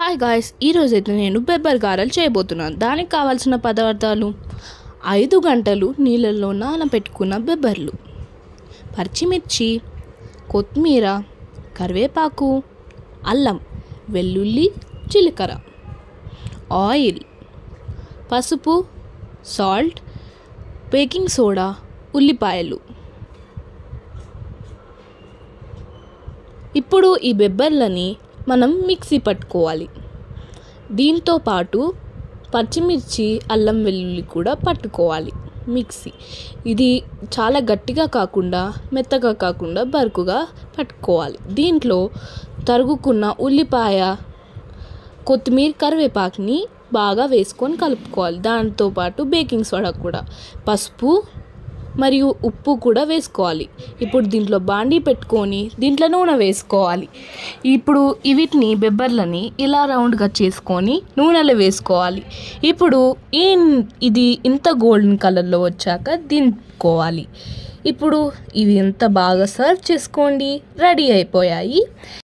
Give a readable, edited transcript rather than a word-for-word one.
Hi guys, ఈరోజైతే నేను బెబ్బర్ గారెలు చేయబోతున్నాను. దానికి కావాల్సిన పదార్థాలు 5 గంటలు నీళ్ళల్లో నానబెట్టుకున్న బెబ్బర్లు, పచ్చిమిర్చి, కొత్తిమీర, కరివేపాకు, అల్లం, వెల్లుల్లి, జీలకర్ర, ఆయిల్, పసుపు, సాల్ట్, బేకింగ్ సోడా, ఉల్లిపాయలు. ఇప్పుడు ఈ బెబ్బర్లని మనం మిక్సీ పట్టుకోవాలి. దీంతో పాటు పచ్చిమిర్చి, అల్లం, వెల్లుల్లి కూడా పట్టుకోవాలి మిక్సీ. ఇది చాలా గట్టిగా కాకుండా మెత్తగా కాకుండా బరుకుగా పట్టుకోవాలి. దీంట్లో తరుగుకున్న ఉల్లిపాయ, కొత్తిమీర, కరివేపాకుని బాగా వేసుకొని కలుపుకోవాలి. దాంతోపాటు బేకింగ్ సోడా కూడా, పసుపు మరియు ఉప్పు కూడా వేసుకోవాలి. ఇప్పుడు దీంట్లో బాండీ పెట్టుకొని దీంట్లో నూనె వేసుకోవాలి. ఇప్పుడు వీటిని బెబ్బర్లని ఇలా రౌండ్గా చేసుకొని నూనెలో వేసుకోవాలి. ఇప్పుడు ఇది ఇంత గోల్డెన్ కలర్లో వచ్చాక దింపుకోవాలి. ఇప్పుడు ఇవి ఎంత బాగా సర్వ్ చేసుకోండి, రెడీ అయిపోయాయి.